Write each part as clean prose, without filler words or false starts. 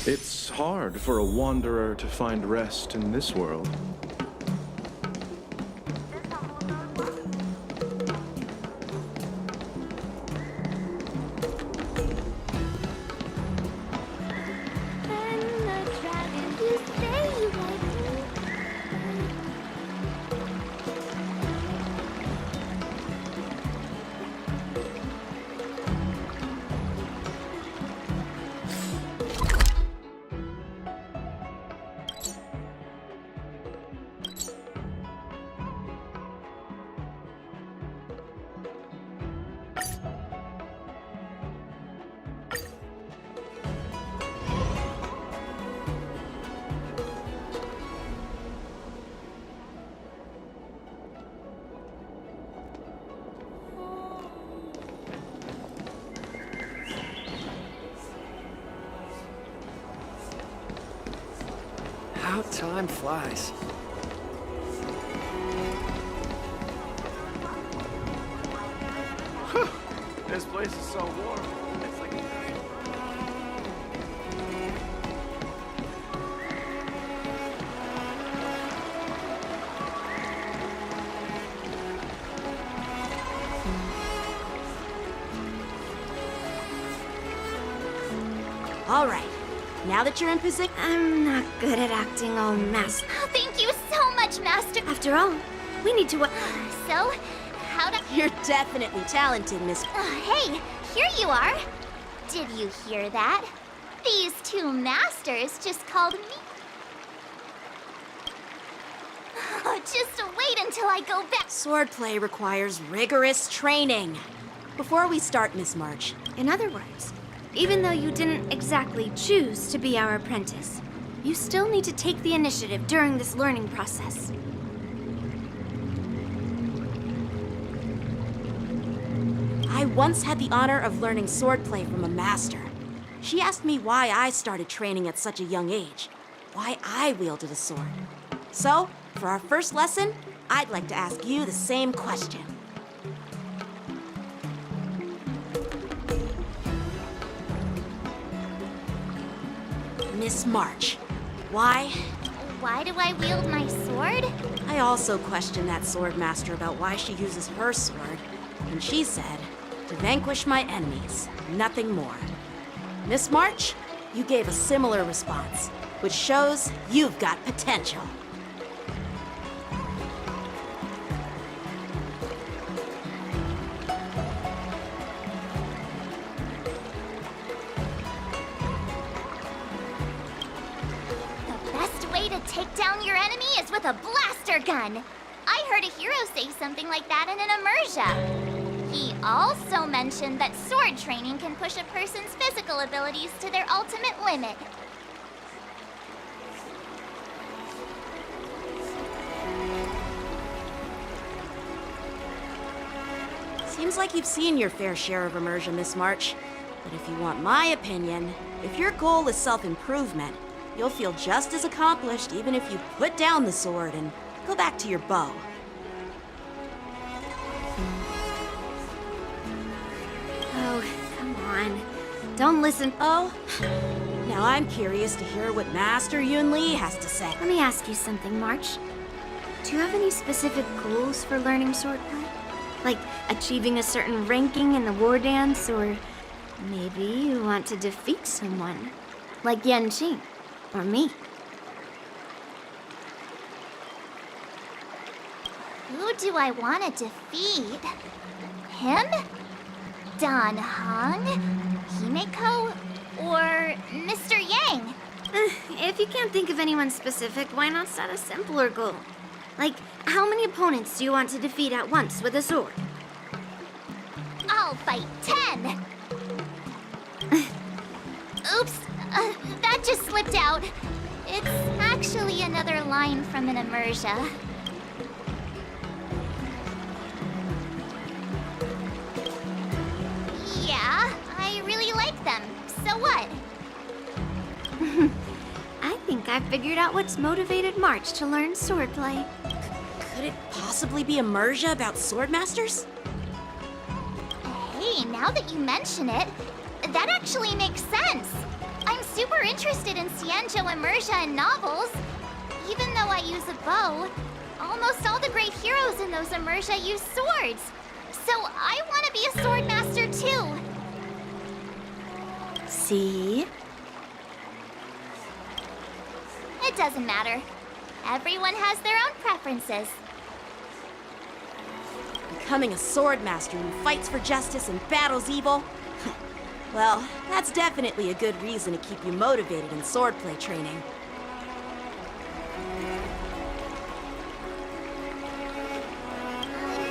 It's hard for a wanderer to find rest in this world. How time flies. This place is so warm. It's like All right. Now that you're in position, I'm not good at acting all masked. Thank you so much, Master. After all, we need to So, how do... you're definitely talented, Miss. Hey, here you are. Did you hear that? These two masters just called me... Just wait until I go back. Swordplay requires rigorous training. Before we start, Miss March, In other words, even though you didn't exactly choose to be our apprentice, you still need to take the initiative during this learning process. I once had the honor of learning swordplay from a master. She asked me why I started training at such a young age, why I wielded a sword. So, for our first lesson, I'd like to ask you the same question. Miss March, why? Why do I wield my sword? I also questioned that sword master about why she uses her sword, and she said, to vanquish my enemies, nothing more. Miss March, you gave a similar response, which shows you've got potential. The best way to take down your enemy is with a blaster gun. I heard a hero say something like that in an immersia. He also mentioned that sword training can push a person's physical abilities to their ultimate limit. Seems like you've seen your fair share of immersion, Miss March. But if you want my opinion, if your goal is self-improvement, you'll feel just as accomplished even if you put down the sword and go back to your bow. Oh, come on. Don't listen. Oh, now I'm curious to hear what Master Yun Li has to say. Let me ask you something, March. Do you have any specific goals for learning swordplay? Like achieving a certain ranking in the war dance, or maybe you want to defeat someone, like Yan Qing, or me. Who do I want to defeat? Him? Dan Heng? Himeko? Or Mr. Yang? If you can't think of anyone specific, why not set a simpler goal? Like, how many opponents do you want to defeat at once with a sword? I'll fight 10! Oops, that just slipped out. It's actually another line from an immersia. Yeah, I really like them. So what? I think I figured out what's motivated March to learn swordplay. Could it possibly be immersia about swordmasters? Hey, now that you mention it, that actually makes sense. I'm super interested in Xianzhou immersion and novels. Even though I use a bow, almost all the great heroes in those immersia use swords. So I want to be a sword master too. See? It doesn't matter. Everyone has their own preferences. Becoming a sword master who fights for justice and battles evil? Well, that's definitely a good reason to keep you motivated in swordplay training.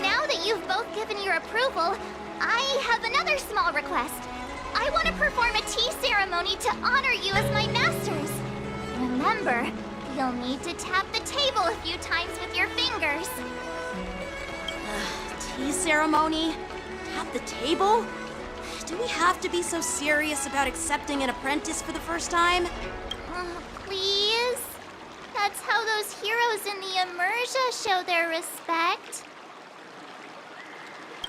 Now that you've both given your approval, I have another small request. I want to perform a tea ceremony to honor you as my masters. Remember, you'll need to tap the table a few times with your fingers. Tea ceremony? Tap the table? Do we have to be so serious about accepting an apprentice for the first time? Please? That's how those heroes in the immersia show their respect.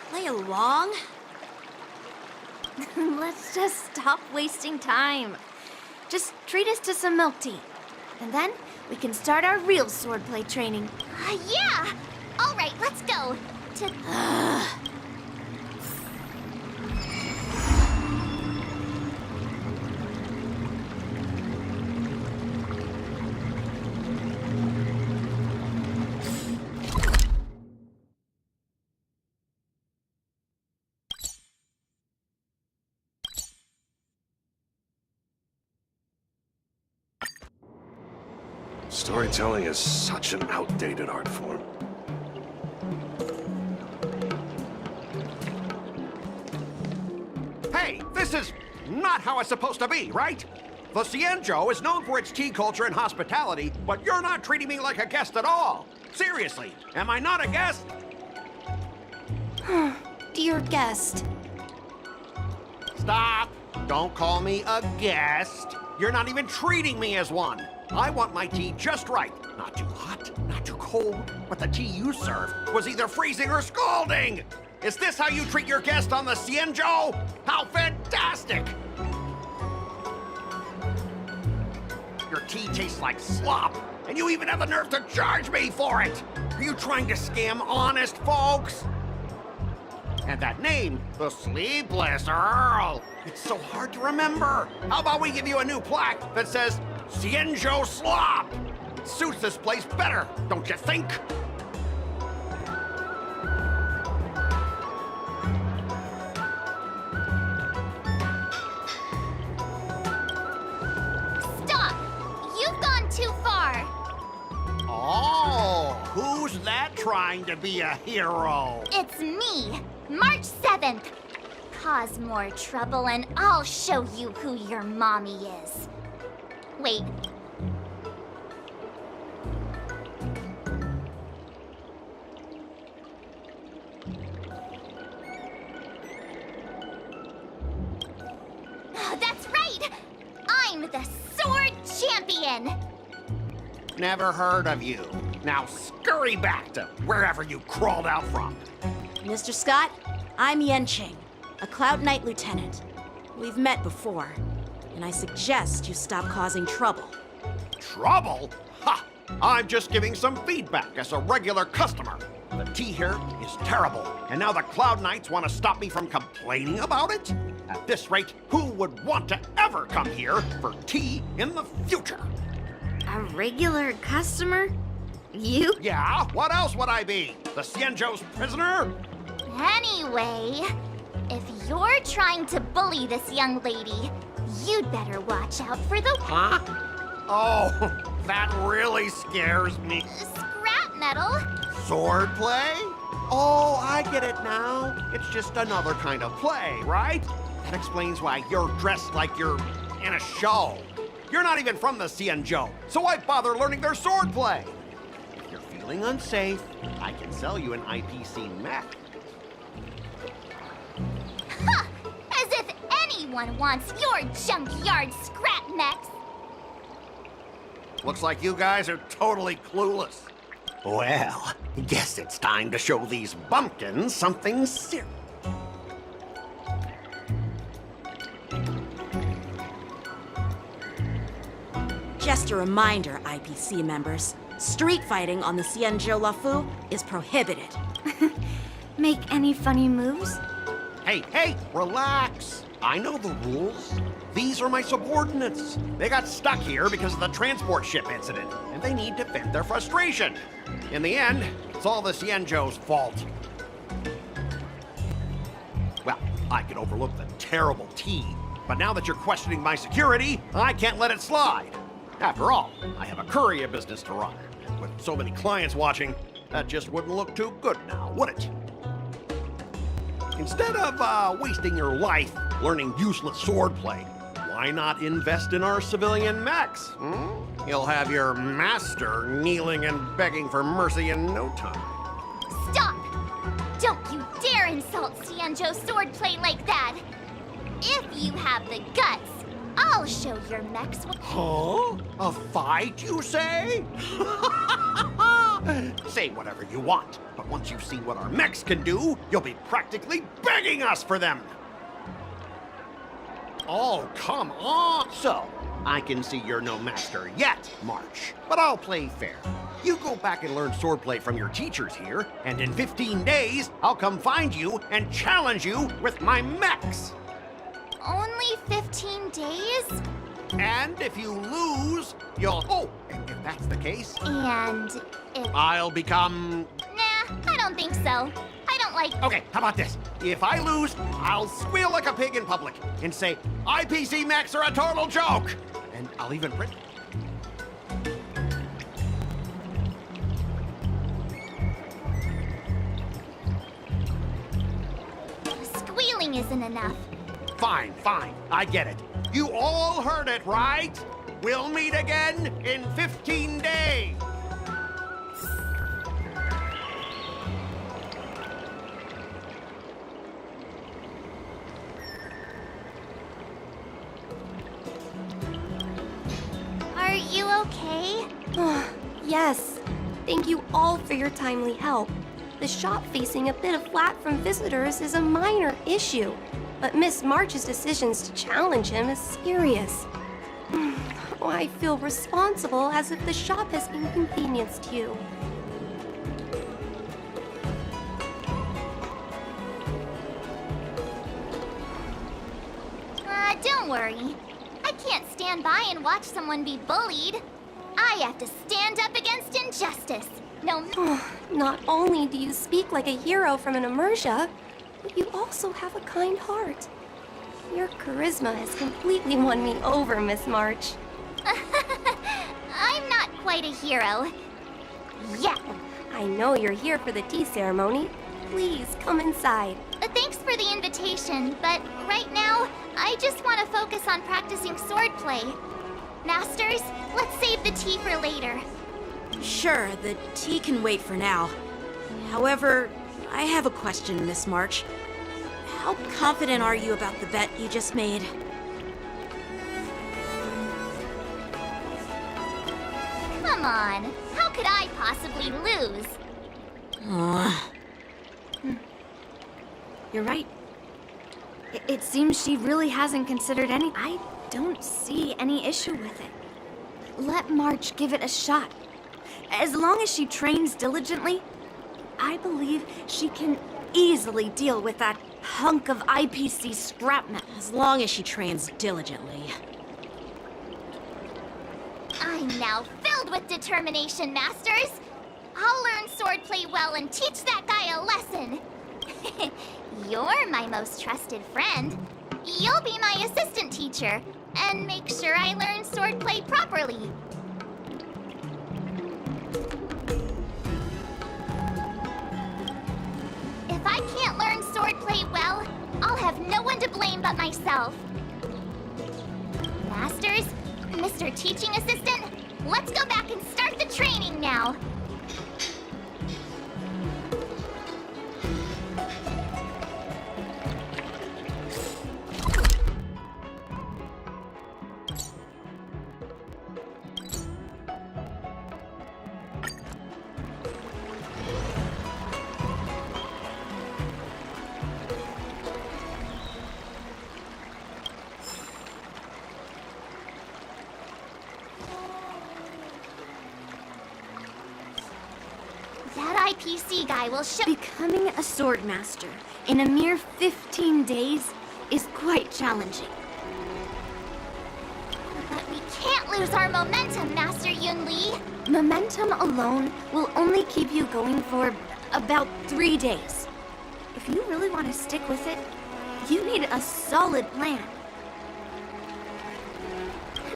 Play along? Let's just stop wasting time. Just treat us to some milk tea. And then we can start our real swordplay training. Yeah! All right, let's go. Storytelling is such an outdated art form. Hey, this is not how it's supposed to be, right? The Xianzhou is known for its tea culture and hospitality, but you're not treating me like a guest at all. Seriously, am I not a guest? Dear guest. Stop! Don't call me a guest. You're not even treating me as one. I want my tea just right. Not too hot, not too cold, but the tea you served was either freezing or scalding. Is this how you treat your guest on the Xianzhou? How fantastic! Your tea tastes like slop, and you even have the nerve to charge me for it! Are you trying to scam honest folks? And that name, the Sleepless Earl, it's so hard to remember. How about we give you a new plaque that says, Xianzhou Slop? It suits this place better, don't you think? Stop! You've gone too far. Oh, who's that trying to be a hero? It's me, March 7th. Cause more trouble and I'll show you who your mommy is. Wait. That's right! I'm the sword champion! Never heard of you. Now scurry back to wherever you crawled out from. Mr. Scott, I'm Yenching, a Cloud Knight lieutenant. We've met before, and I suggest you stop causing trouble. Trouble? Ha! I'm just giving some feedback as a regular customer. The tea here is terrible, and now the Cloud Knights want to stop me from complaining about it? At this rate, who would want to ever come here for tea in the future? A regular customer? You? Yeah, what else would I be? The Xianzhou's prisoner? Anyway, if you're trying to bully this young lady, you'd better watch out for the Huh? Oh, that really scares me. scrap metal. Swordplay? Oh, I get it now. It's just another kind of play, right? That explains why you're dressed like you're in a show. You're not even from the Xianzhou, so why bother learning their swordplay? If you're feeling unsafe, I can sell you an IPC mech. Huh! As if anyone wants your junkyard scrap mechs. Looks like you guys are totally clueless. Well, guess it's time to show these bumpkins something serious. Just a reminder, IPC members. Street fighting on the Xianzhou Lafu is prohibited. Make any funny moves? Hey, relax. I know the rules. These are my subordinates. They got stuck here because of the transport ship incident, and they need to vent their frustration. In the end, it's all the Xianzhou's fault. Well, I could overlook the terrible tea, but now that you're questioning my security, I can't let it slide. After all, I have a courier business to run. And with so many clients watching, that just wouldn't look too good now, would it? Instead of wasting your life learning useless swordplay, why not invest in our civilian mechs? You'll have your master kneeling and begging for mercy in no time. Stop! Don't you dare insult Xianzhou swordplay like that! If you have the guts, I'll show your mechs what— Huh? A fight, you say? Say whatever you want, but once you see what our mechs can do, you'll be practically begging us for them! Oh, come on! So, I can see you're no master yet, March, but I'll play fair. You go back and learn swordplay from your teachers here, and in 15 days, I'll come find you and challenge you with my mechs! Only 15 days? And if you lose, you'll— oh, if that's the case, And if— I'll become— Nah, I don't think so. I don't like— okay, how about this? If I lose, I'll squeal like a pig in public and say, IPC mechs are a total joke! And I'll even print— Squealing isn't enough. Fine, I get it. You all heard it, right? We'll meet again in 15 days! Are you okay? Yes. Thank you all for your timely help. The shop facing a bit of flack from visitors is a minor issue, but Miss March's decisions to challenge him is serious. Oh, I feel responsible as if the shop has inconvenienced you. Don't worry. I can't stand by and watch someone be bullied. I have to stand up against injustice. No— Not only do you speak like a hero from an immersia, but you also have a kind heart. Your charisma has completely won me over, Miss March. I'm not quite a hero. Yeah. I know you're here for the tea ceremony. Please come inside. Thanks for the invitation, but right now, I just want to focus on practicing swordplay. Masters, let's save the tea for later. Sure, the tea can wait for now. However, I have a question, Miss March. How confident are you about the bet you just made? Come on, how could I possibly lose? You're right. It seems she really hasn't considered any— I don't see any issue with it. Let March give it a shot. As long as she trains diligently, I believe she can easily deal with that hunk of IPC scrap metal. As long as she trains diligently. I'm now filled with determination, Masters. I'll learn swordplay well and teach that guy a lesson. You're my most trusted friend. You'll be my assistant teacher and make sure I learn swordplay properly. If I can't learn swordplay well, I'll have no one to blame but myself. Masters, Mr. Teaching Assistant, let's go back and start the training now. my PC guy will show. Becoming a sword master in a mere 15 days is quite challenging. But we can't lose our momentum, Master Yunli. Momentum alone will only keep you going for about 3 days. If you really want to stick with it, you need a solid plan.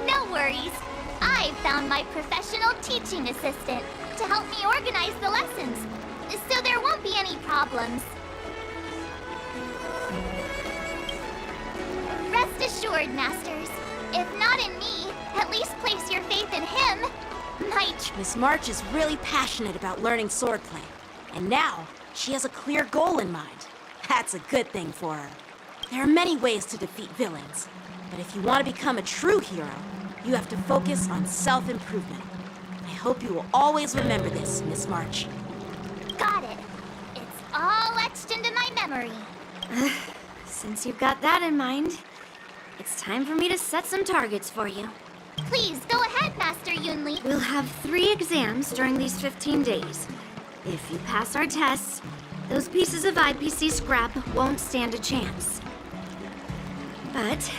No worries. I found my professional teaching assistant to help me organize the lessons, so there won't be any problems. Rest assured, Masters. If not in me, at least place your faith in him. Miss March is really passionate about learning swordplay. And now, she has a clear goal in mind. That's a good thing for her. There are many ways to defeat villains. But if you want to become a true hero, you have to focus on self-improvement. I hope you will always remember this, Miss March. Got it. It's all etched into my memory. Since you've got that in mind, it's time for me to set some targets for you. Please, go ahead, Master Yunli. We'll have 3 exams during these 15 days. If you pass our tests, those pieces of IPC scrap won't stand a chance. But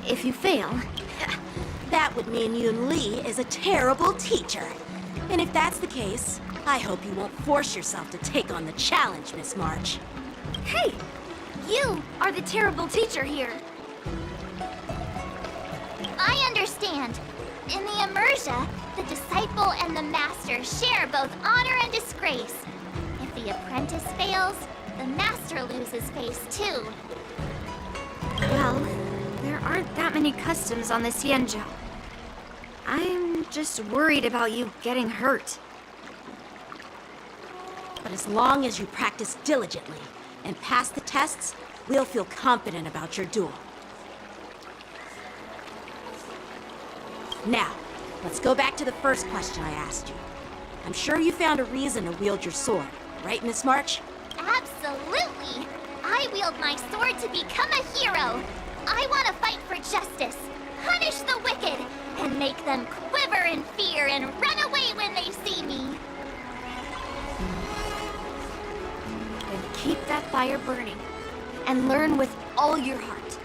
if you fail, That would mean Yun Li is a terrible teacher. And if that's the case, I hope you won't force yourself to take on the challenge, Miss March. hey, you are the terrible teacher here. I understand. In the Immersia, the disciple and the master share both honor and disgrace. If the apprentice fails, the master loses face too. Well, there aren't that many customs on the Xianzhou. I'm just worried about you getting hurt. But as long as you practice diligently and pass the tests, we'll feel confident about your duel. Now, let's go back to the first question I asked you. I'm sure you found a reason to wield your sword, right, Miss March? Absolutely! I wield my sword to become a hero. I want to fight for justice, punish the wicked, and make them quiver in fear and run away when they see me. Then keep that fire burning and learn with all your heart.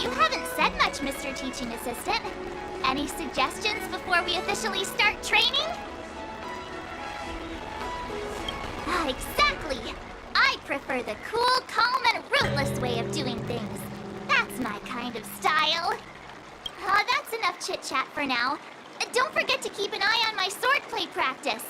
You haven't said much, Mr. Teaching Assistant. Any suggestions before we officially start training? Exactly! I prefer the cool, calm, and ruthless way of doing things. That's my kind of style. That's enough chit-chat for now. Don't forget to keep an eye on my swordplay practice.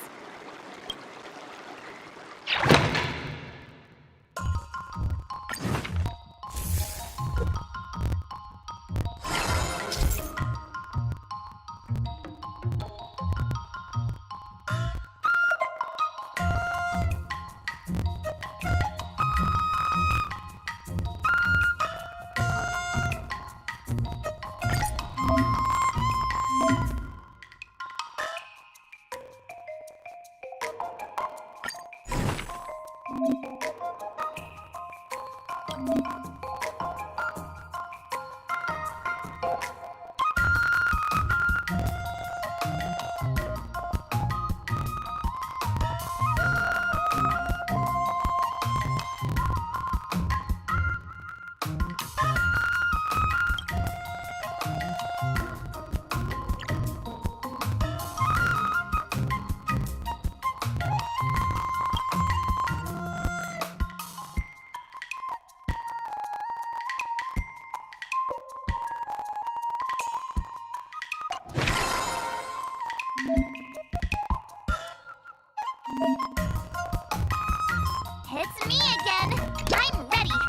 It's me again. I'm ready.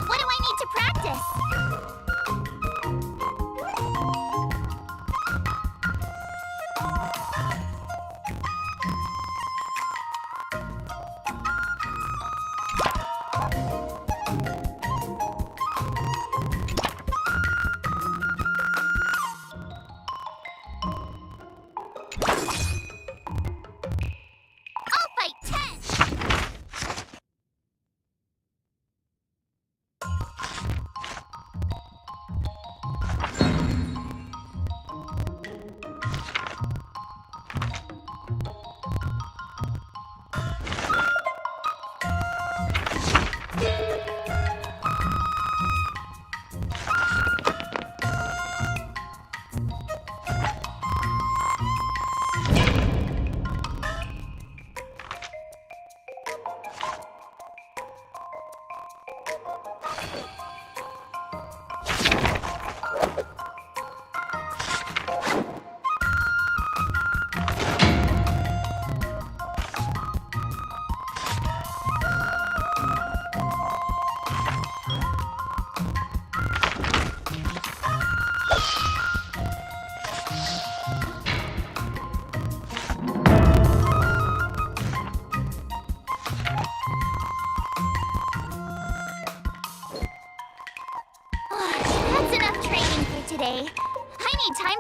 What do I need to practice?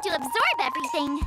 to absorb everything.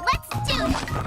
Let's do this!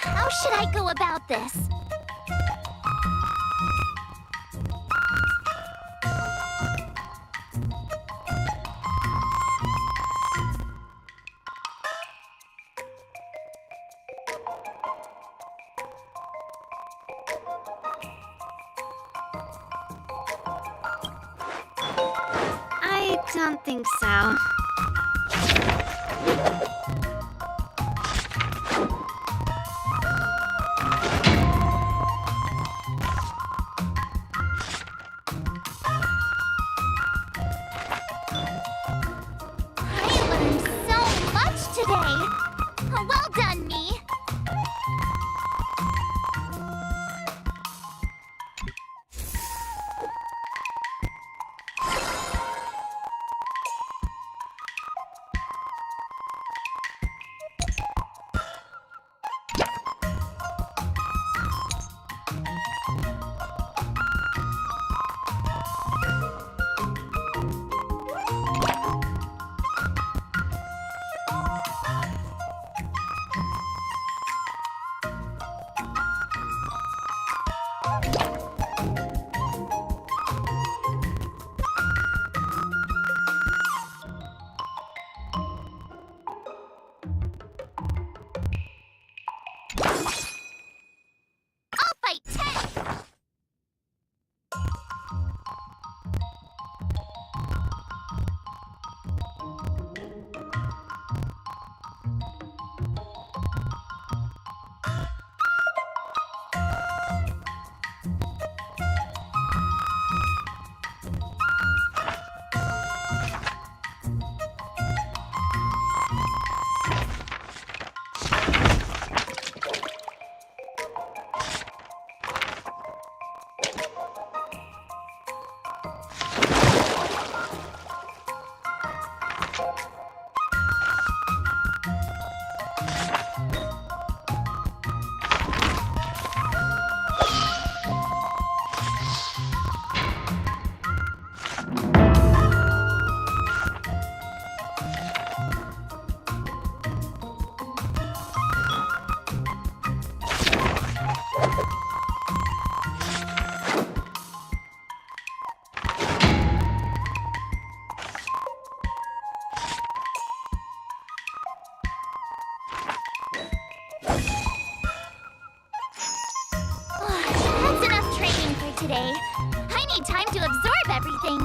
How should I go about this? I don't think so. I learned so much today. Well done, me. today. I need time to absorb everything.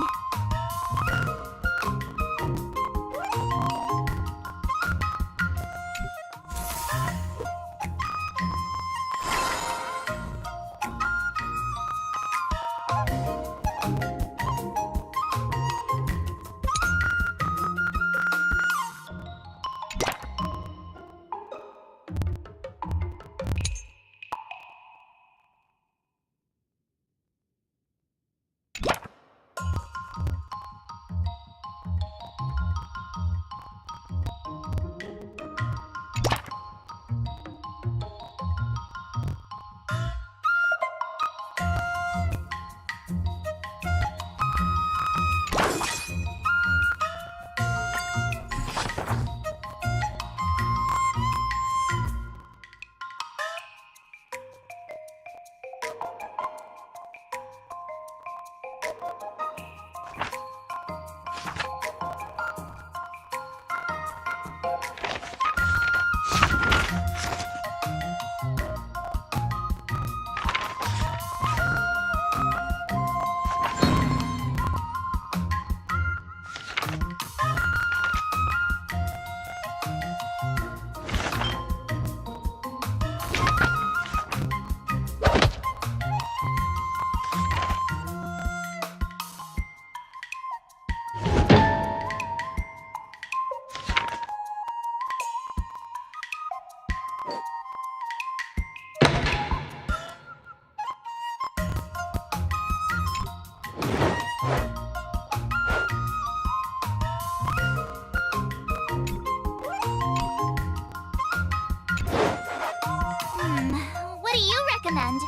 What do you recommend?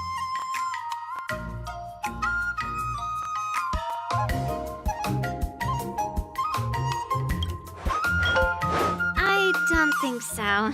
I don't think so.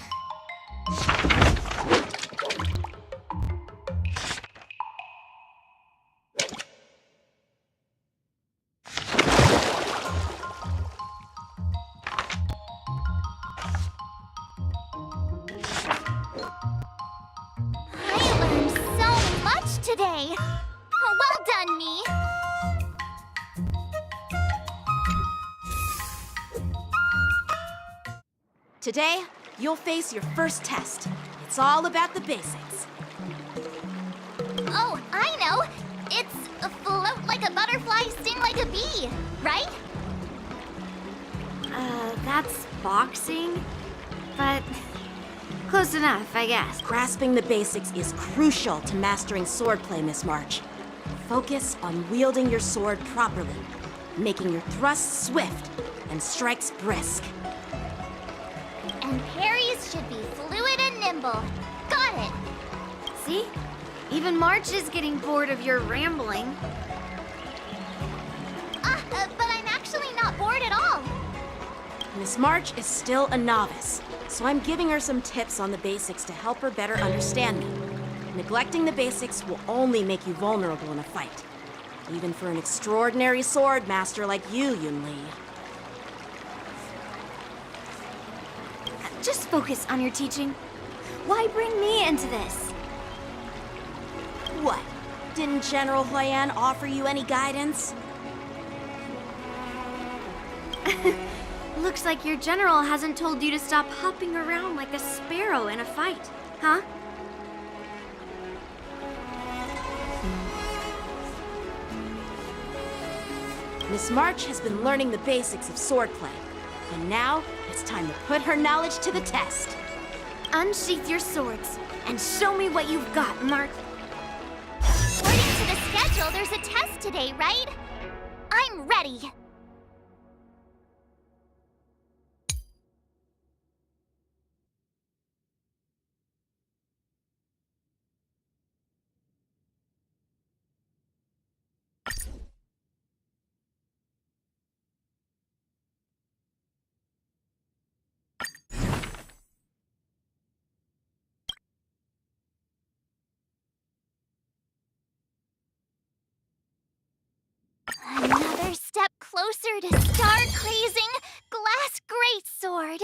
I learned so much today. Well done, me. Today, you'll face your first test. It's all about the basics. Oh, I know. It's a float like a butterfly, sting like a bee, right? That's boxing? But close enough, I guess. Grasping the basics is crucial to mastering swordplay, Miss March. Focus on wielding your sword properly, making your thrusts swift and strikes brisk. And parries should be fluid and nimble. Got it. See? Even March is getting bored of your rambling. But I'm actually not bored at all. Miss March is still a novice, so I'm giving her some tips on the basics to help her better understand me. Neglecting the basics will only make you vulnerable in a fight, even for an extraordinary sword master like you, Yun-Li. Just focus on your teaching. Why bring me into this? What? Didn't General Huayan offer you any guidance? Looks like your general hasn't told you to stop hopping around like a sparrow in a fight, huh? Miss March has been learning the basics of swordplay, and now it's time to put her knowledge to the test. Unsheath your swords and show me what you've got, Mark. According to the schedule, there's a test today, right? I'm ready. Another step closer to star-crazing glass greatsword.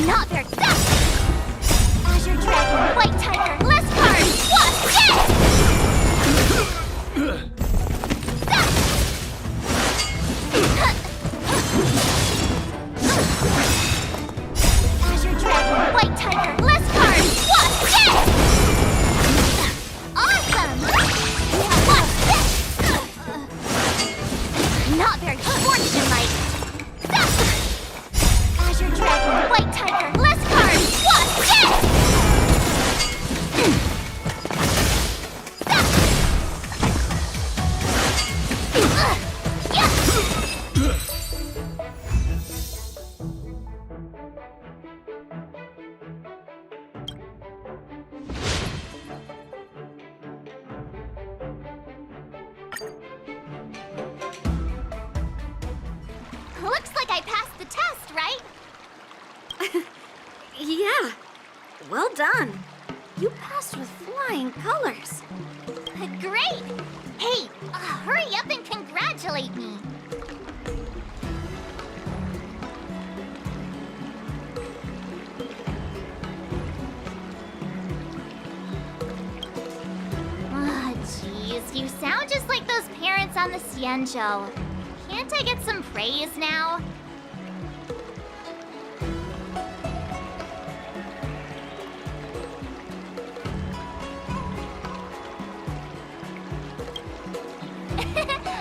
Not very fast! Azure Dragon, White Tiger, less cards! What's Azure Dragon, White Tiger, less cards! What's this? Awesome! What's this? Not very sportsmanlike. Azure Dragon, White Tiger, less cards! What's this? Looks like I passed the test, right? Yeah. Well done. You passed with flying colors. Great! Hey, hurry up and congratulate me. Ah, jeez, you sound just like those parents on the Cienjo. Can't I get some praise now?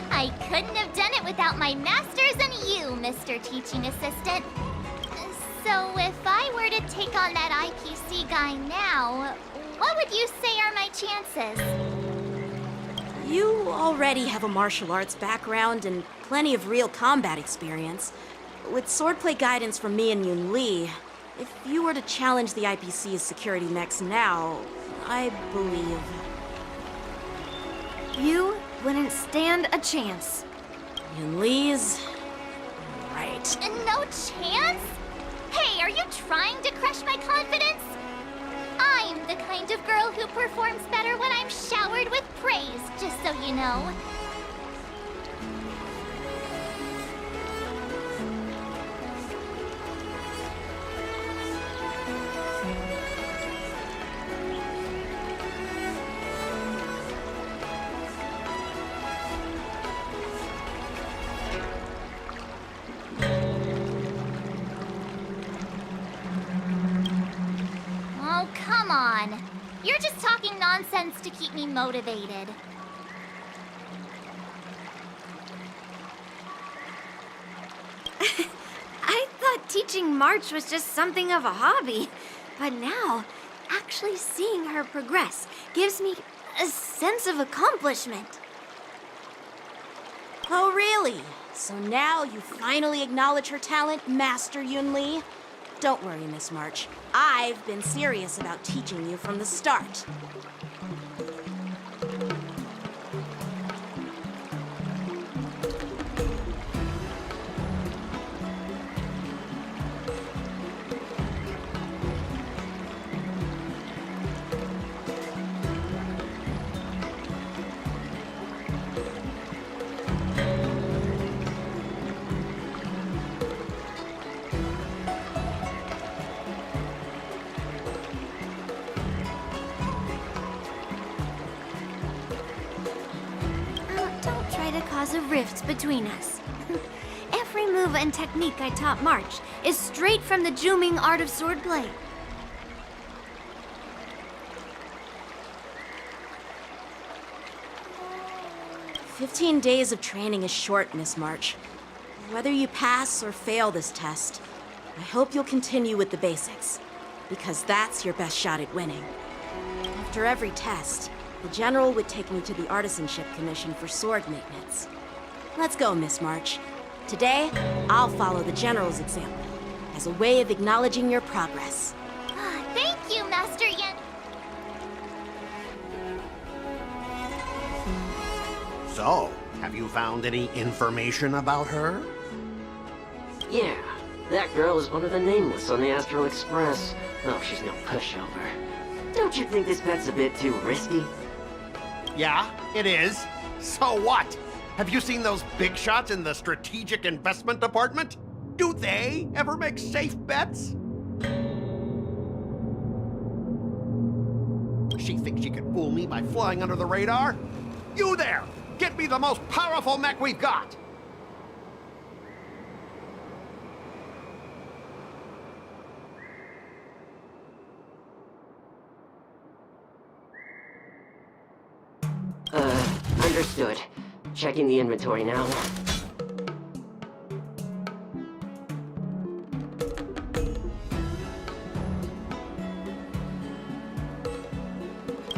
I couldn't have done it without my masters and you, Mr. Teaching Assistant. So if I were to take on that IPC guy now, what would you say are my chances? You already have a martial arts background and plenty of real combat experience. With swordplay guidance from me and Yun Li, if you were to challenge the IPC's security mechs now, I believe... You wouldn't stand a chance. Yun Li's... right. No chance? Hey, are you trying to crush my confidence? I'm the kind of girl who performs better when I'm showered with praise, just so you know. Oh, come on. You're just talking nonsense to keep me motivated. I thought teaching March was just something of a hobby, but now, actually seeing her progress gives me a sense of accomplishment. Oh, really? So now you finally acknowledge her talent, Master Yun Li? Don't worry, Miss March. I've been serious about teaching you from the start. Don't try to cause a rift between us. Every move and technique I taught March is straight from the Juming art of swordplay. "15 days of training is short, Miss March. Whether you pass or fail this test, I hope you'll continue with the basics, because that's your best shot at winning. After every test, The General would take me to the Artisanship Commission for sword maintenance. Let's go, Miss March. Today, I'll follow the General's example as a way of acknowledging your progress. Thank you, Master Yen. So, have you found any information about her? Yeah, that girl is one of the nameless on the Astral Express. Oh, she's no pushover. Don't you think this bet's a bit too risky? Yeah, it is. So what? Have you seen those big shots in the Strategic Investment Department? Do they ever make safe bets? She thinks she can fool me by flying under the radar? You there! Get me the most powerful mech we've got! Understood. Checking the inventory now.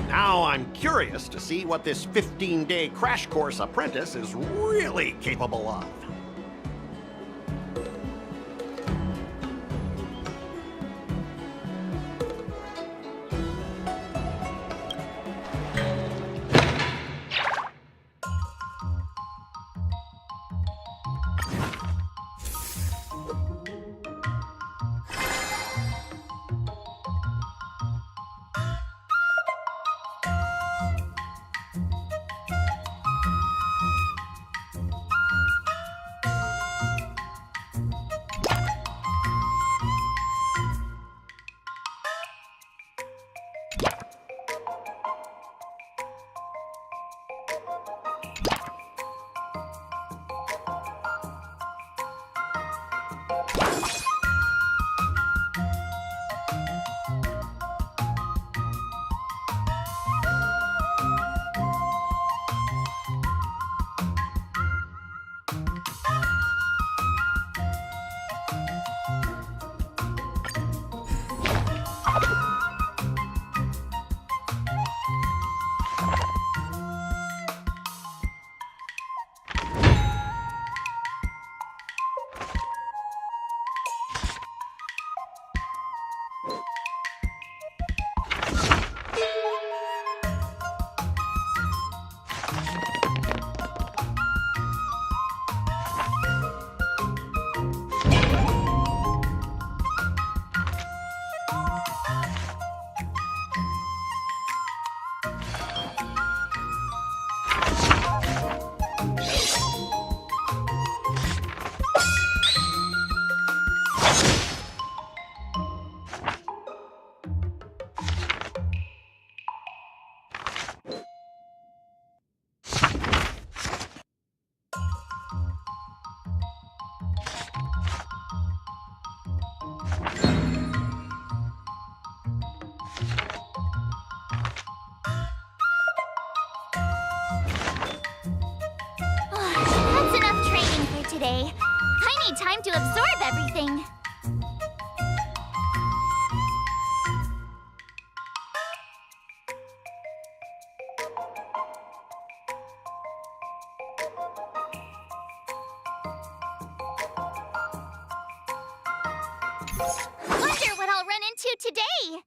Now I'm curious to see what this 15-day crash course apprentice is really capable of. Today. I need time to absorb everything. Wonder what I'll run into today.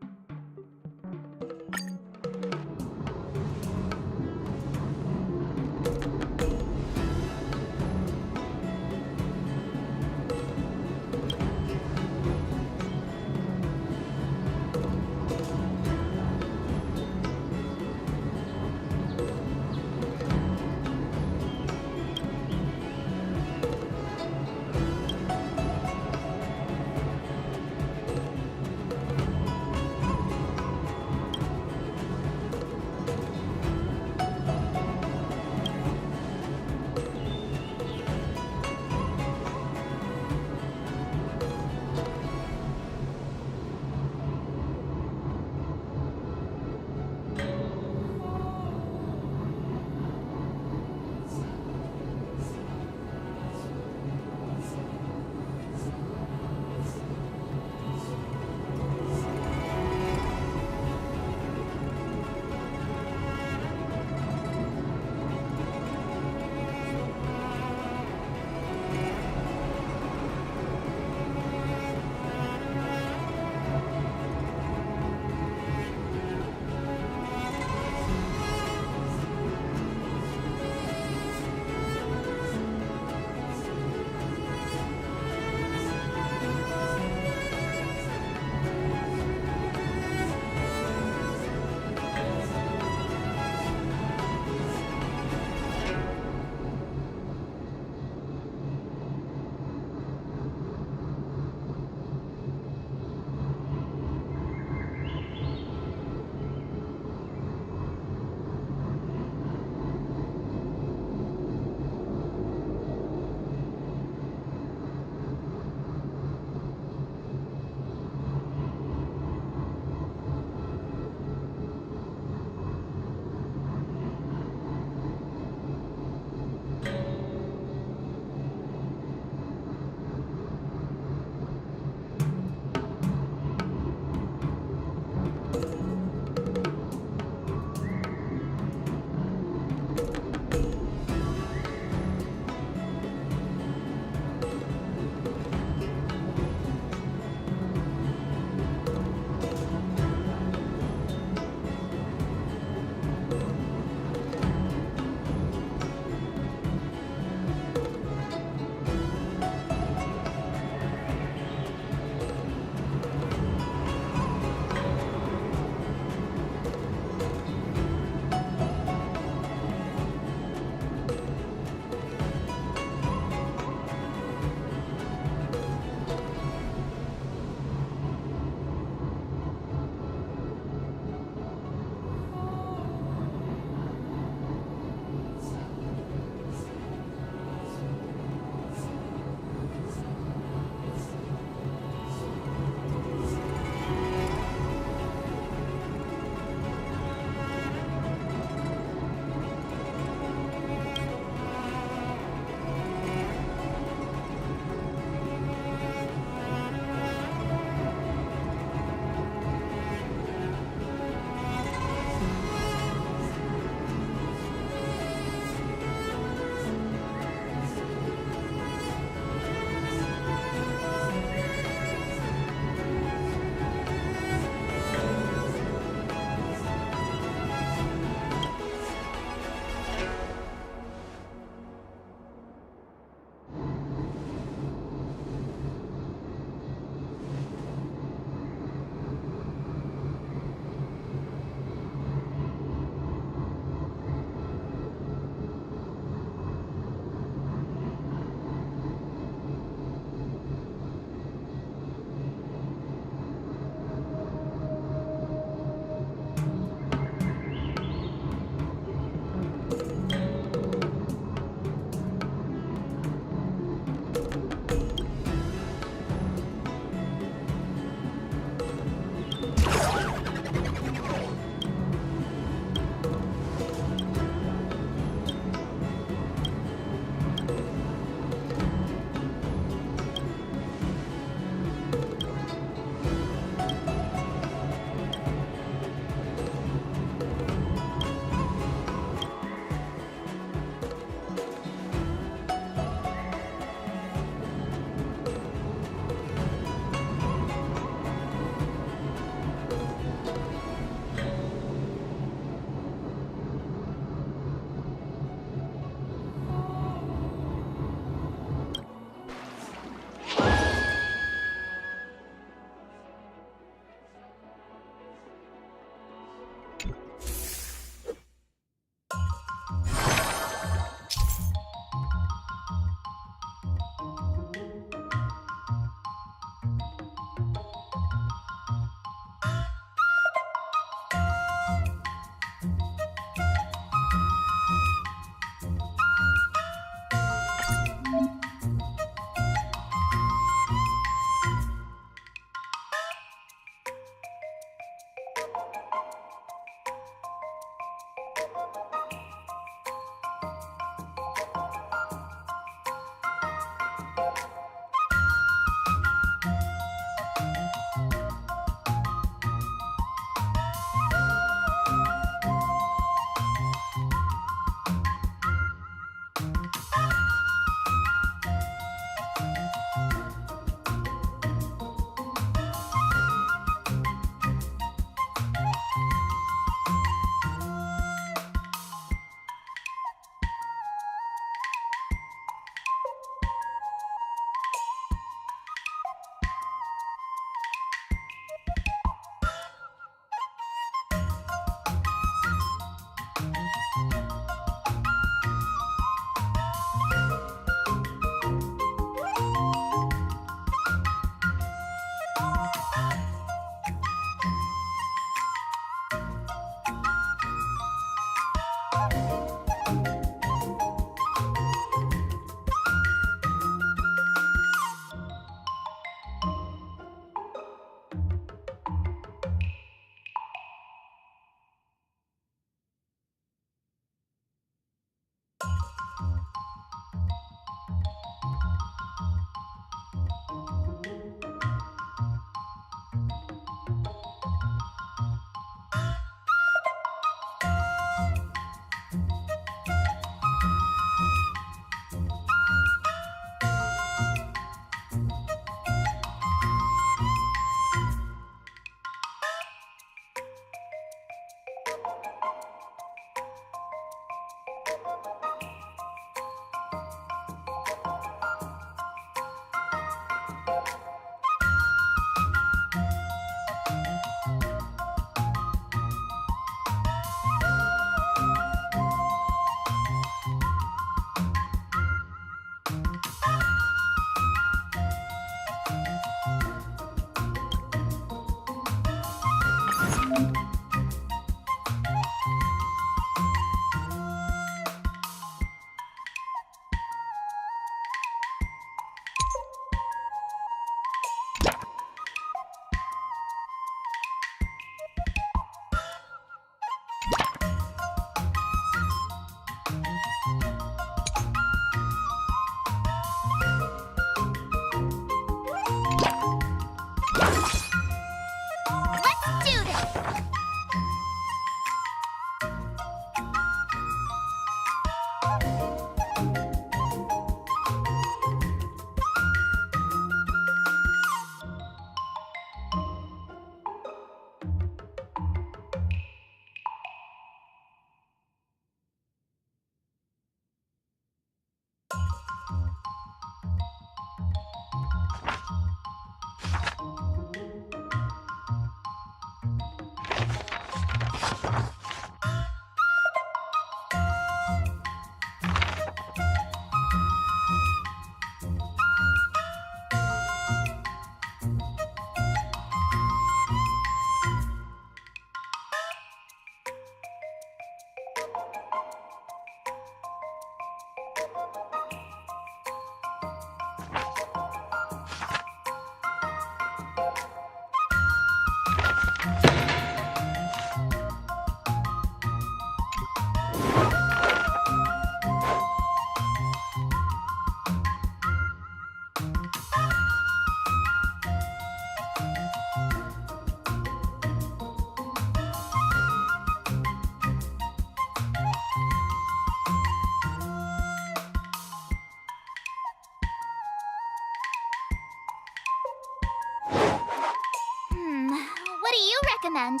What do you recommend?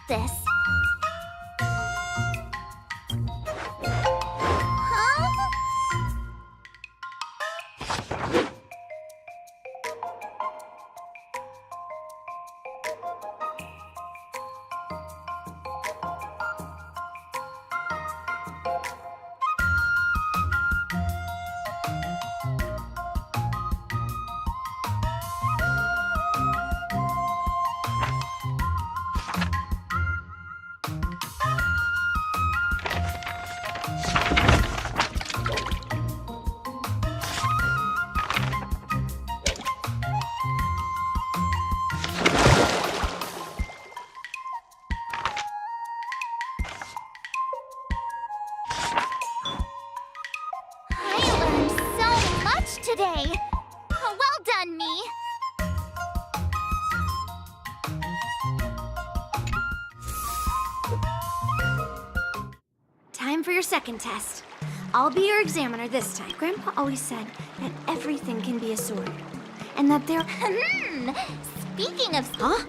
this. Huh? I learned so much today. Well done, me. Time for your second test. I'll be your examiner this time. Grandpa always said that everything can be a sword. And that there... Speaking of... Huh?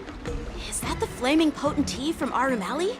Is that the flaming potentee from Arumali?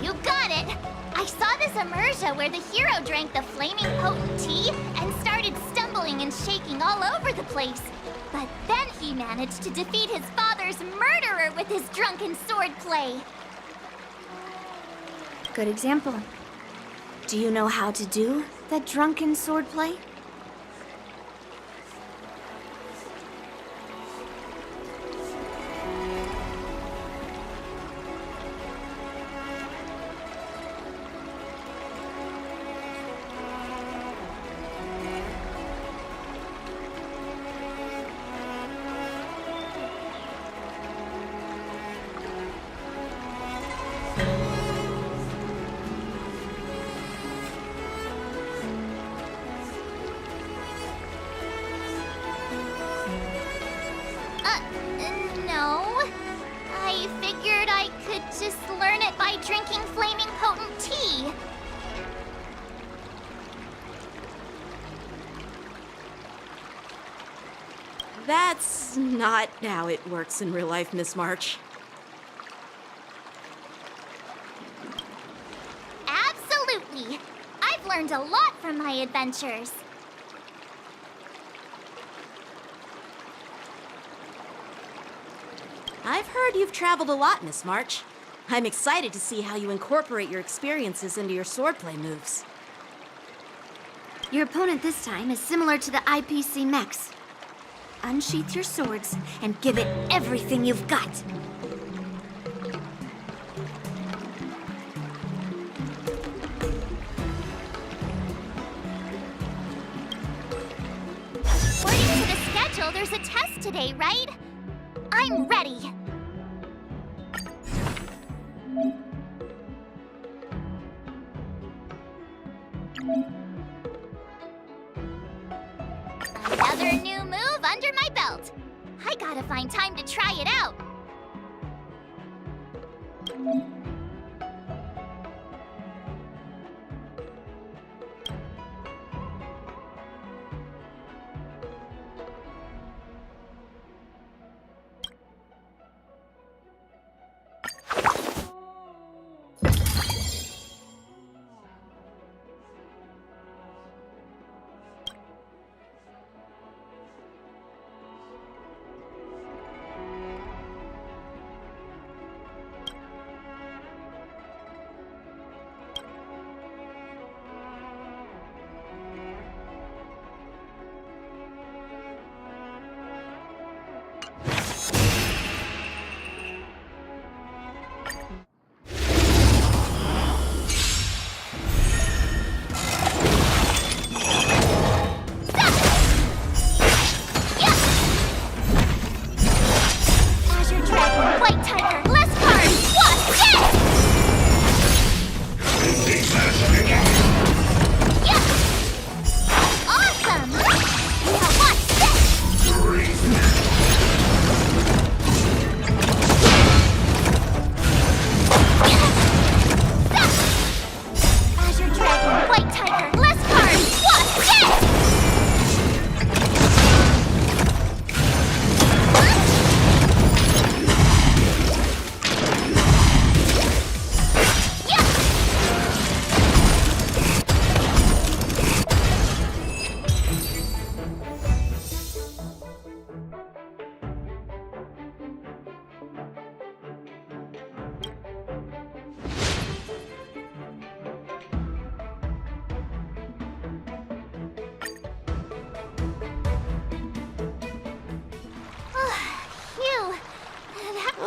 You got it! I saw this immersia where the hero drank the flaming potent tea and started stumbling and shaking all over the place. But then he managed to defeat his father's murderer with his drunken swordplay. Good example. Do you know how to do that drunken swordplay? No. I figured I could just learn it by drinking flaming potent tea. That's not how it works in real life, Miss March. Absolutely. I've learned a lot from my adventures. I've heard you've traveled a lot, Miss March. I'm excited to see how you incorporate your experiences into your swordplay moves. Your opponent this time is similar to the IPC mechs. Unsheath your swords and give it everything you've got. According to the schedule, there's a test today, right? I'm ready. Another new move under my belt. I gotta find time to try it out.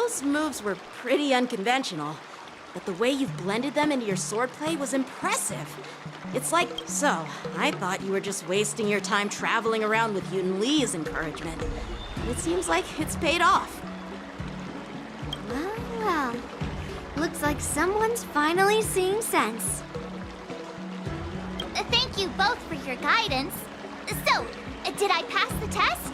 Those moves were pretty unconventional, but the way you've blended them into your swordplay was impressive. It's like, so, I thought you were just wasting your time traveling around with Yun Li's encouragement. It seems like it's paid off. Well, well. Looks like someone's finally seeing sense. Thank you both for your guidance. So, did I pass the test?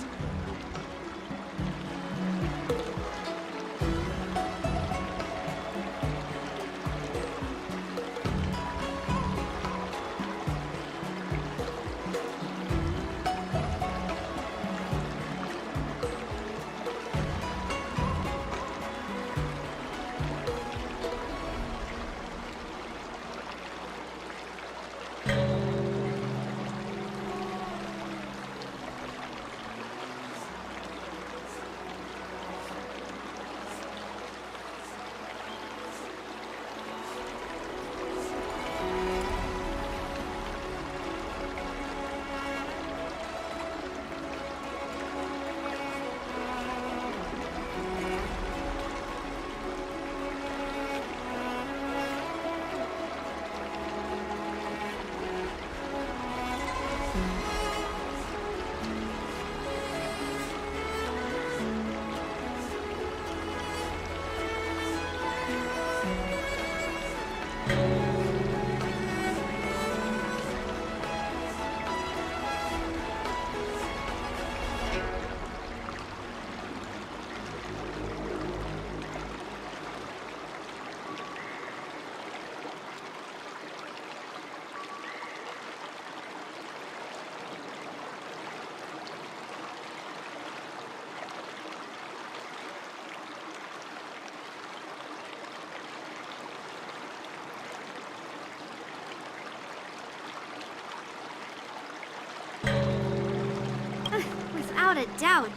Without a doubt,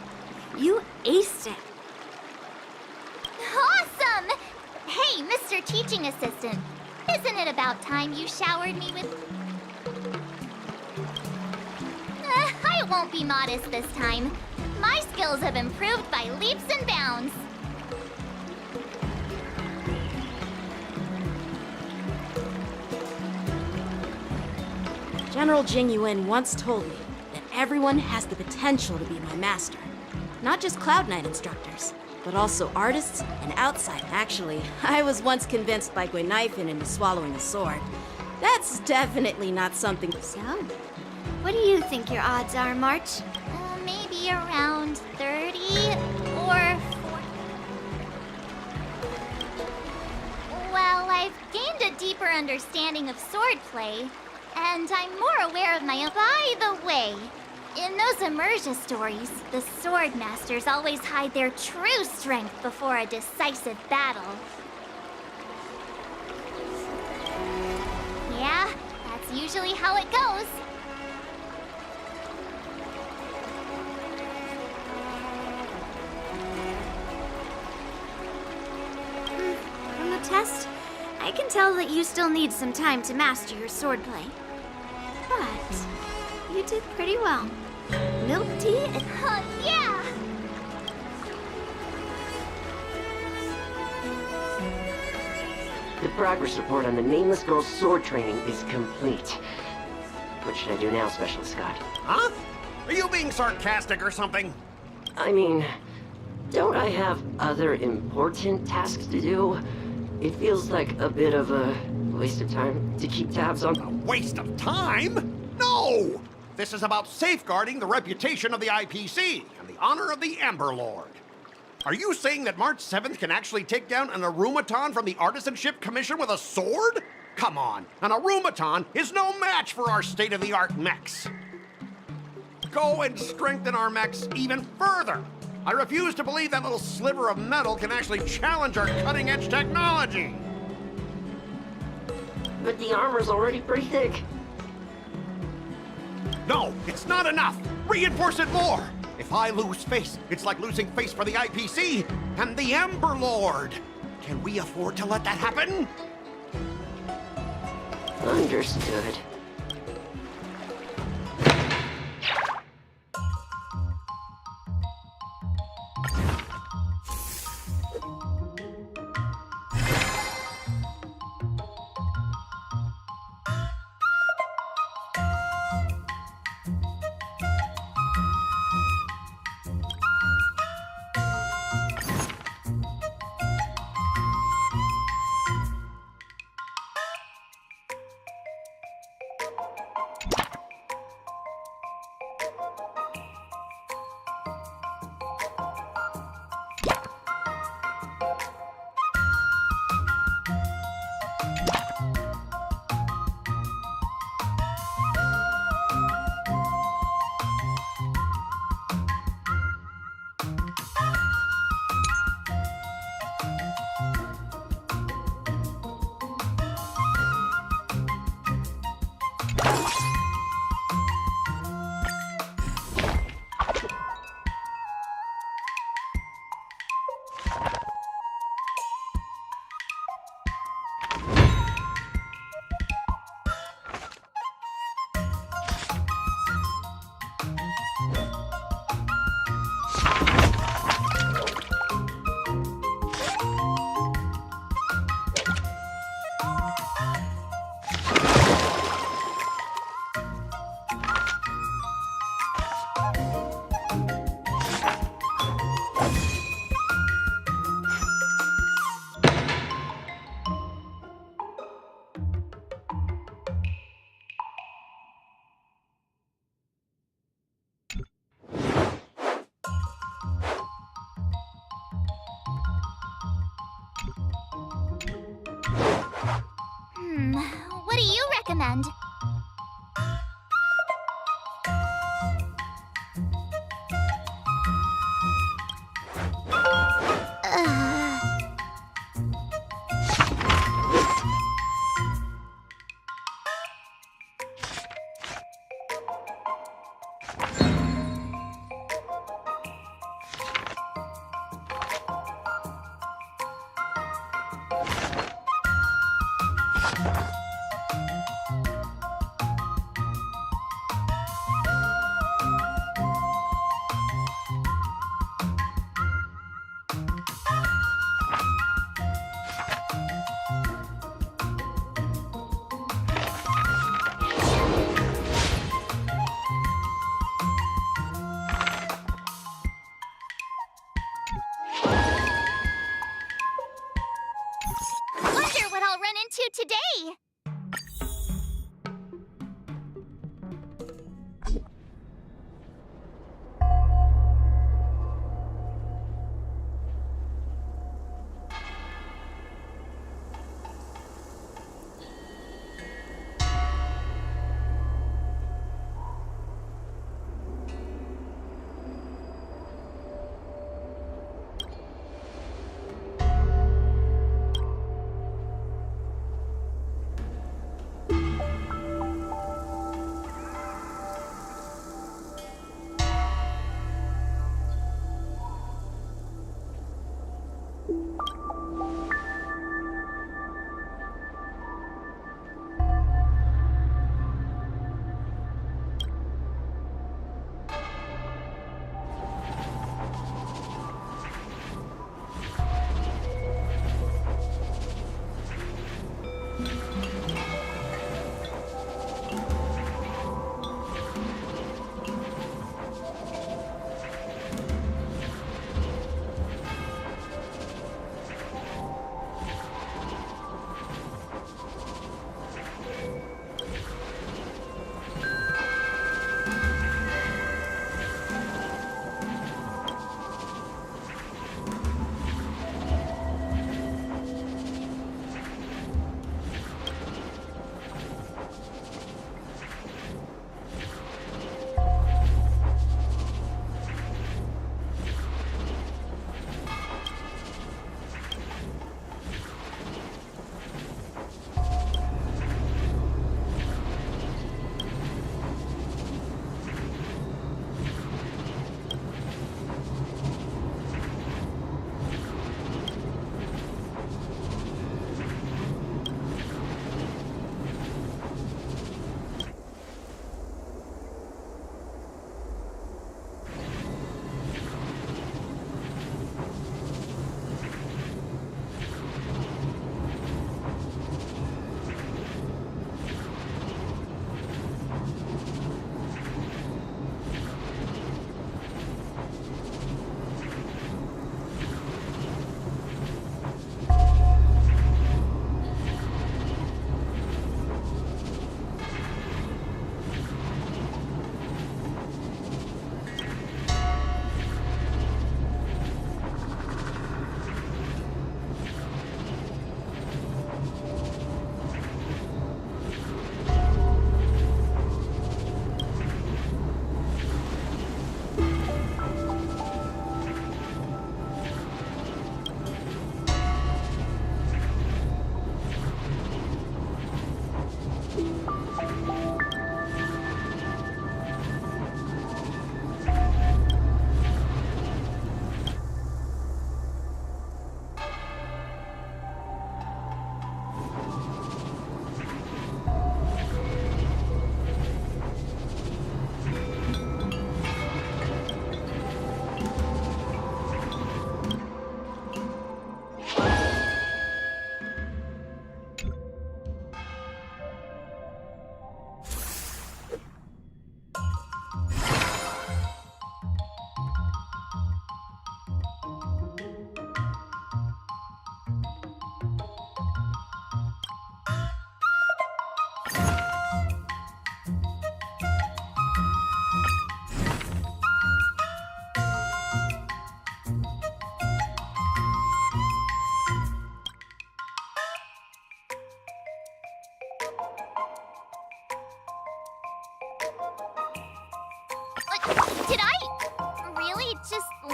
you aced it. Awesome! Hey, Mr. Teaching Assistant, isn't it about time you showered me with... I won't be modest this time. My skills have improved by leaps and bounds. General Jing Yuan once told me that everyone has the potential to be my master. Not just Cloud Knight instructors, but also artists and outside. Actually, I was once convinced by Gui Naifin into swallowing a sword. That's definitely not something... So, what do you think your odds are, March? Maybe around 30 or 40. Well, I've gained a deeper understanding of swordplay, and I'm more aware of my own. By the way, in those Immersia stories, the sword masters always hide their true strength before a decisive battle. Yeah, that's usually how it goes. From the test, I can tell that you still need some time to master your swordplay. But you did pretty well. Milk tea and... Yeah! The progress report on the nameless girl's sword training is complete. What should I do now, Specialist Scott? Huh? Are you being sarcastic or something? I mean, don't I have other important tasks to do? It feels like a bit of a waste of time to keep tabs on. A waste of time? No! This is about safeguarding the reputation of the IPC and the honor of the Ember Lord. Are you saying that March 7th can actually take down an Arumaton from the Artisanship Commission with a sword? Come on, an Arumaton is no match for our state-of-the-art mechs. Go and strengthen our mechs even further. I refuse to believe that little sliver of metal can actually challenge our cutting-edge technology. But the armor's already pretty thick. No, it's not enough. Reinforce it more. If I lose face, it's like losing face for the IPC and the Ember Lord. Can we afford to let that happen? Understood. recommend. Wonder what I'll run into today.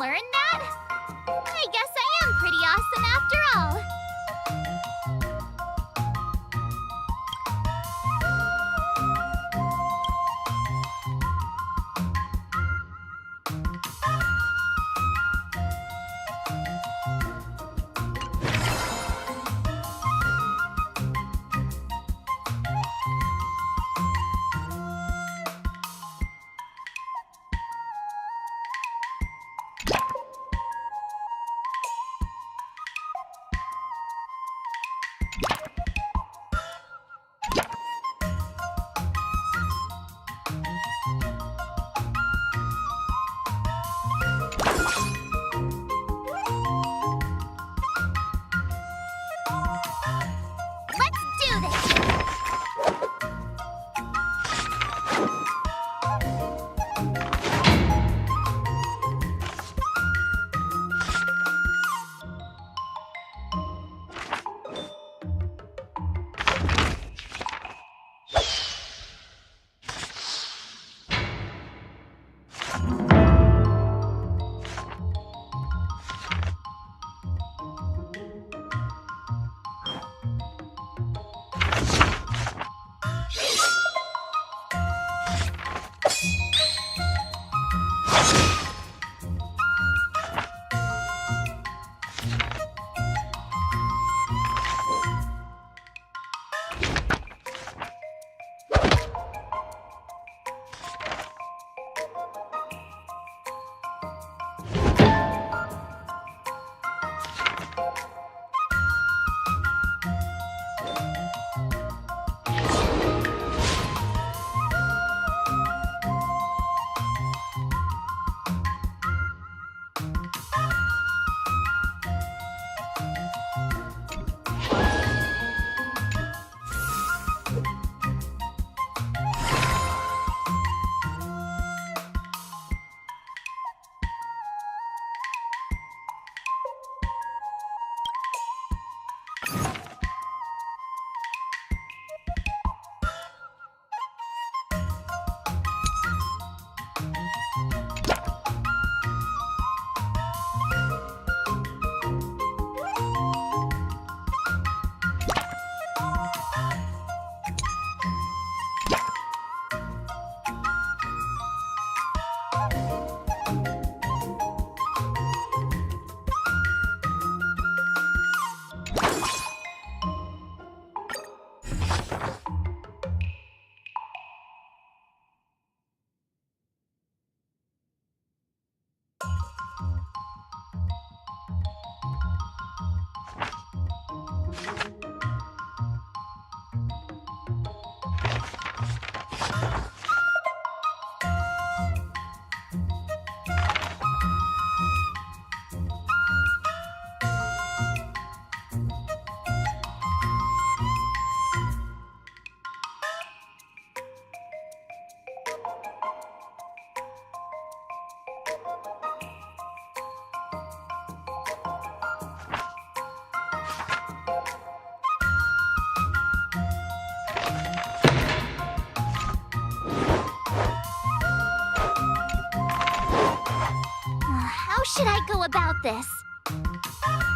learn that? I guess I am pretty awesome after all. Let's do this! How should I go about this? Huh?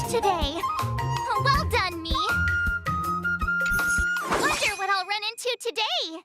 Today. Well done, me. Wonder what I'll run into today.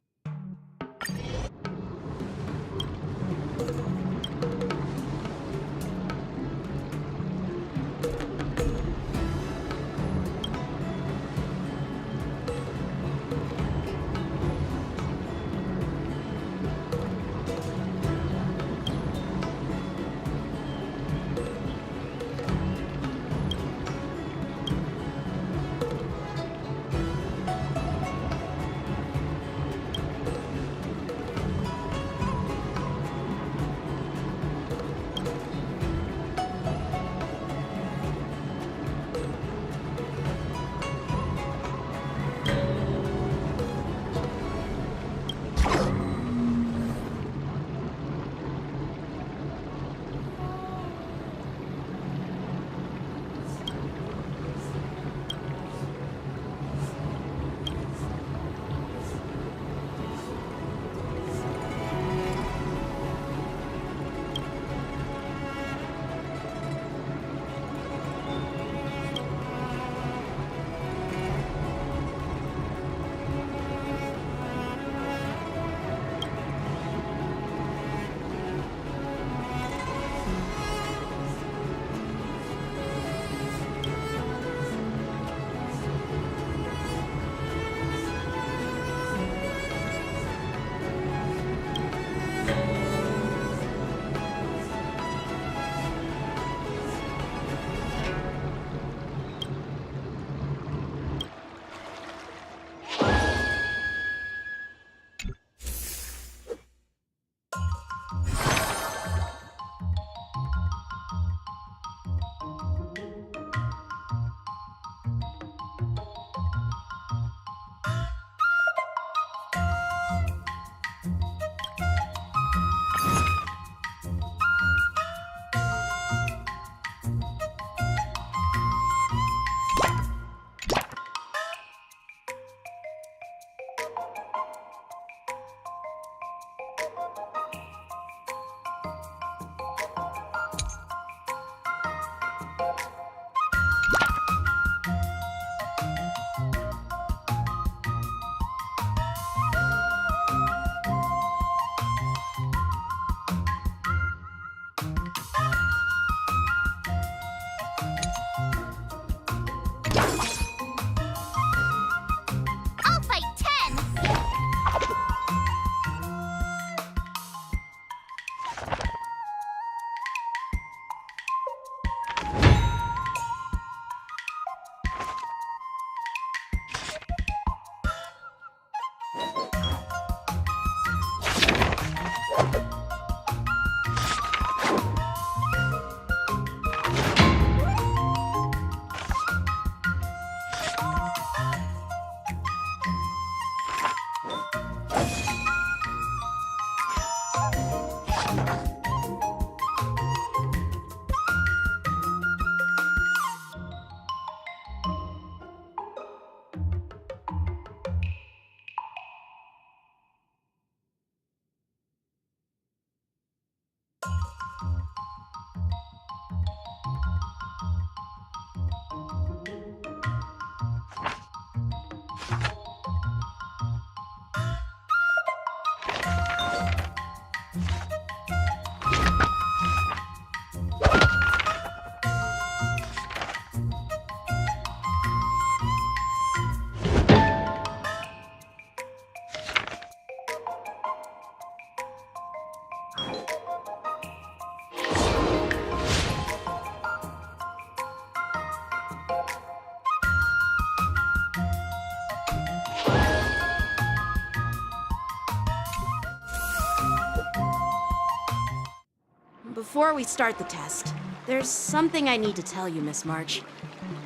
Before we start the test, there's something I need to tell you, Miss March.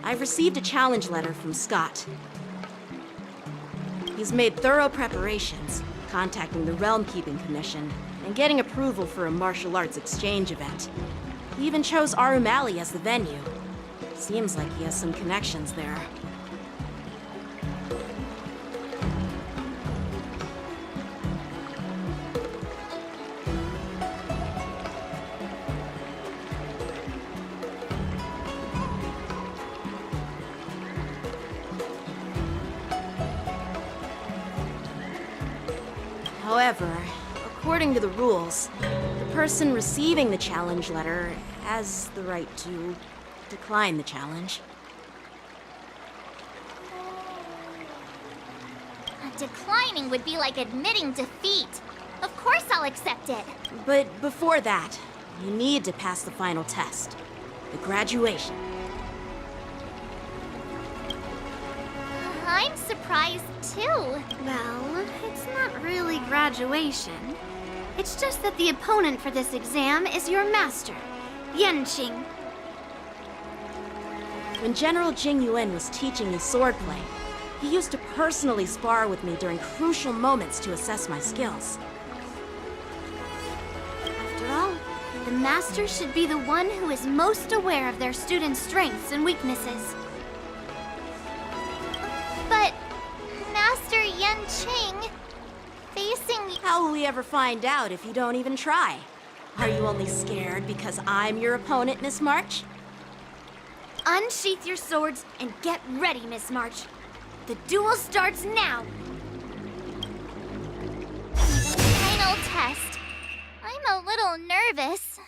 I've received a challenge letter from Scott. He's made thorough preparations, contacting the Realm Keeping Commission, and getting approval for a martial arts exchange event. He even chose Arumali as the venue. Seems like he has some connections there. However, according to the rules, the person receiving the challenge letter has the right to decline the challenge. Declining would be like admitting defeat. Of course I'll accept it. But before that, you need to pass the final test, the graduation. I'm surprised too. Well, it's not really graduation. It's just that the opponent for this exam is your master, Yanqing. When General Jing Yuan was teaching me swordplay, he used to personally spar with me during crucial moments to assess my skills. After all, the master should be the one who is most aware of their students' strengths and weaknesses. But Master Yanqing, facing How will we ever find out if you don't even try? Are you only scared because I'm your opponent, Miss March? Unsheath your swords and get ready, Miss March. The duel starts now! final test. I'm a little nervous.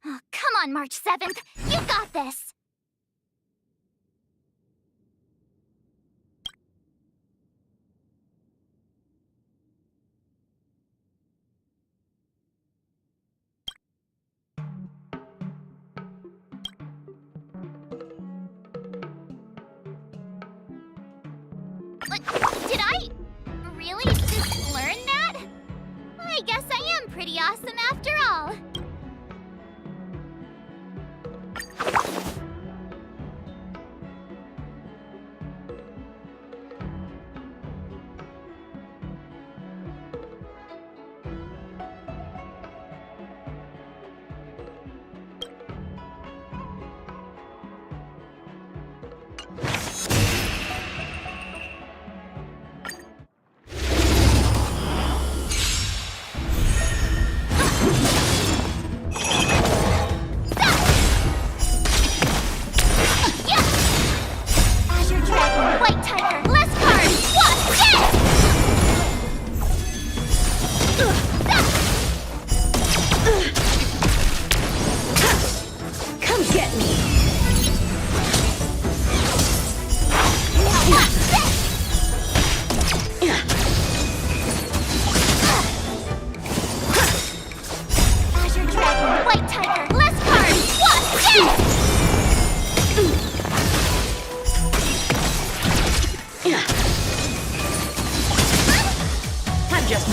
Oh, come on, March 7th. You got this. Did I really just learn that? I guess I am pretty awesome after all.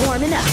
Warming up.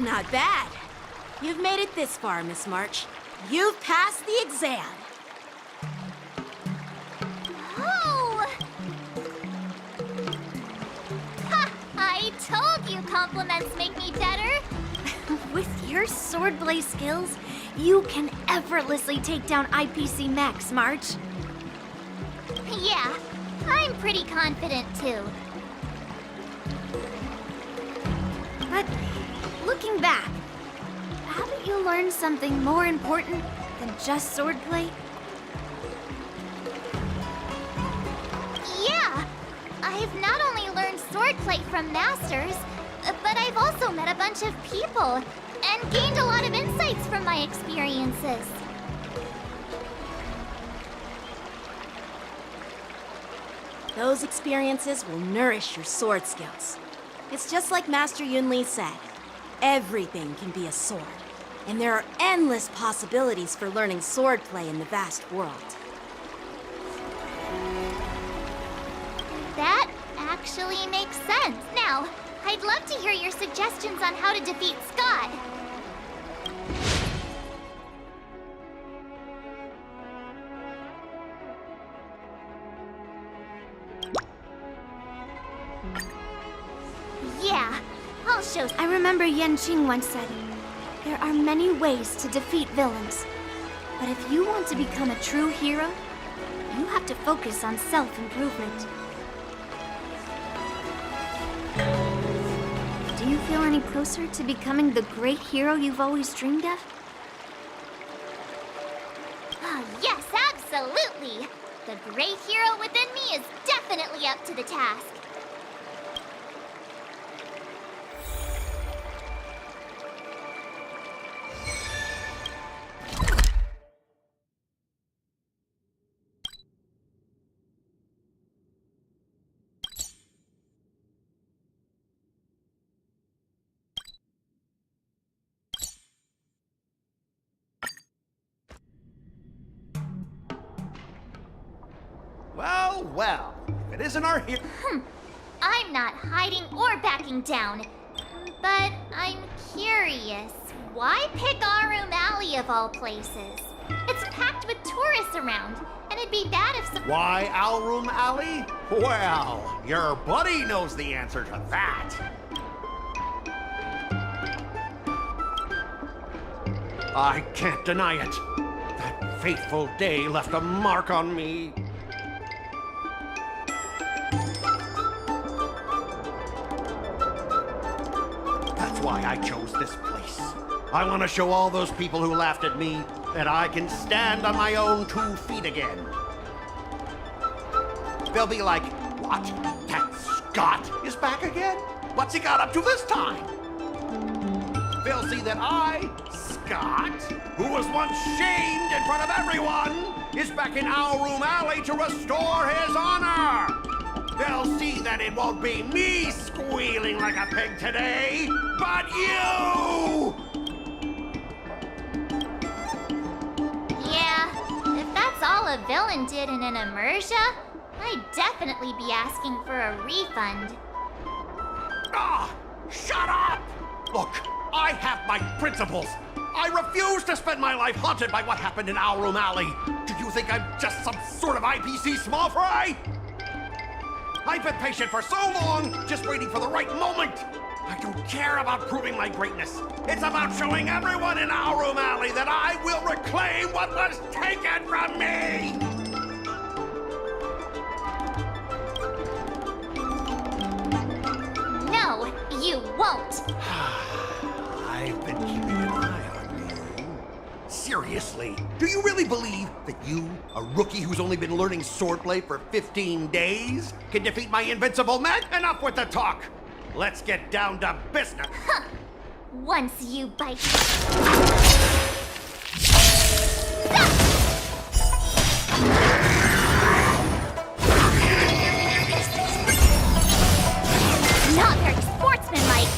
Not bad. You've made it this far, Miss March. You've passed the exam. Oh! Ha! I told you compliments make me better. With your swordblade skills, you can effortlessly take down IPC Max, March. Yeah, I'm pretty confident too. But looking back, haven't you learned something more important than just swordplay? Yeah, I've not only learned swordplay from masters, but I've also met a bunch of people and gained a lot of insights from my experiences. Those experiences will nourish your sword skills. It's just like Master Yunli said. Everything can be a sword, and there are endless possibilities for learning swordplay in the vast world. That actually makes sense. Now, I'd love to hear your suggestions on how to defeat Scott. Yeah, I'll show. I remember Yan Qing once said, there are many ways to defeat villains. But if you want to become a true hero, you have to focus on self-improvement. Do you feel any closer to becoming the great hero you've always dreamed of? Oh, yes, absolutely. The great hero within me is definitely up to the task. Well, well, if it isn't our hero. I'm not hiding or backing down. But I'm curious, why pick Arum Alley of all places? It's packed with tourists around, and it'd be bad if some... Why Alroom Alley? Well, your buddy knows the answer to that. I can't deny it. That fateful day left a mark on me. That's why I chose this place. I want to show all those people who laughed at me that I can stand on my own 2 feet again. They'll be like, what? That Scott is back again? What's he got up to this time? They'll see that I, Scott, who was once shamed in front of everyone, is back in Alroom Alley to restore his honor. They'll see that it won't be me squealing like a pig today, but you! Yeah, if that's all a villain did in an immersia, I'd definitely be asking for a refund. Ah, shut up! Look, I have my principles. I refuse to spend my life haunted by what happened in Alroom Alley. Do you think I'm just some sort of IPC small fry? I've been patient for so long, just waiting for the right moment. I don't care about proving my greatness. It's about showing everyone in Alroom Alley that I will reclaim what was taken from me! No, you won't. I've been keeping an eye on you. Seriously, do you really believe that you, a rookie who's only been learning swordplay for 15 days, can defeat my invincible men? Enough with the talk! Let's get down to business. Once you bite... Not very sportsmanlike.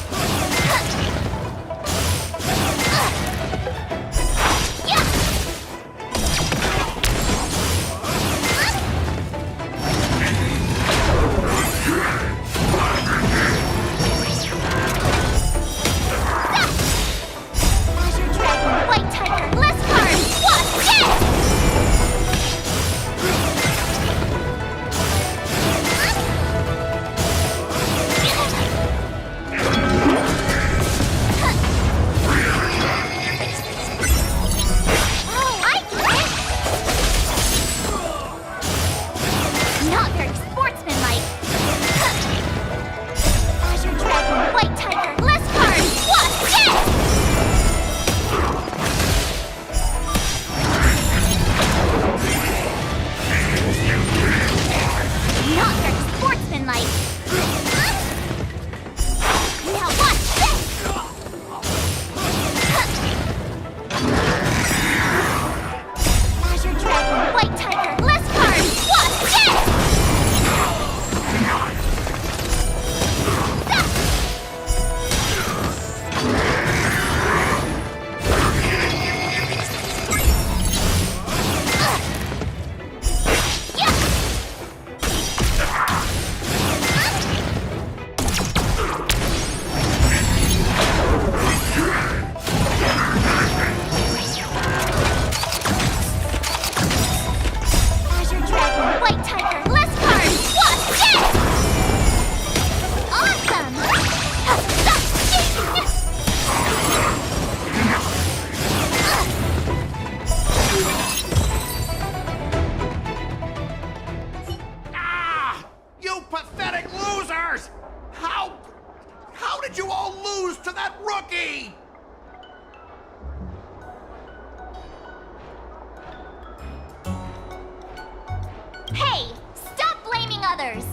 others.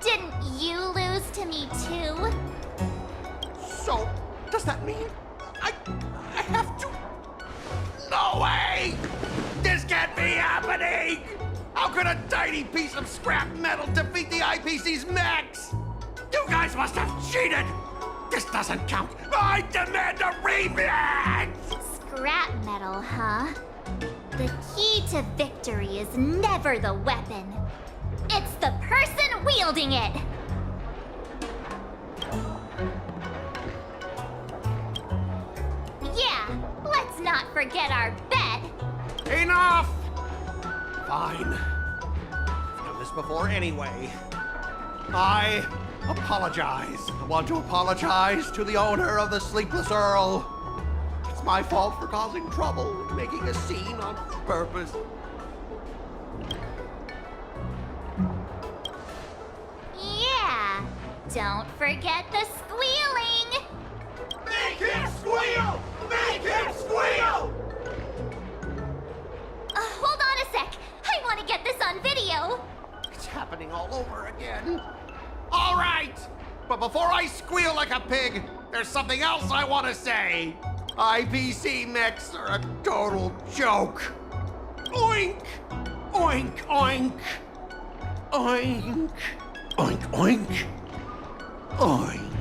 Didn't you lose to me too? So, does that mean I have to? No way! This can't be happening! How could a tiny piece of scrap metal defeat the IPC's mechs? You guys must have cheated! This doesn't count! I demand a rematch! Scrap metal, huh? The key to victory is never the weapon. It's the person wielding it! Yeah, let's not forget our bet. Enough! Fine. I've done this before anyway. I apologize. I want to apologize to the owner of the Sleepless Earl. It's my fault for causing trouble and making a scene on purpose. Yeah, don't forget the squealing! Make him squeal! Make him squeal! Hold on a sec. I want to get this on video. It's happening all over again. All right! But before I squeal like a pig, there's something else I want to say. IPC mechs are a total joke. Oink! Oink, oink! Oink! Oink, oink! Oink!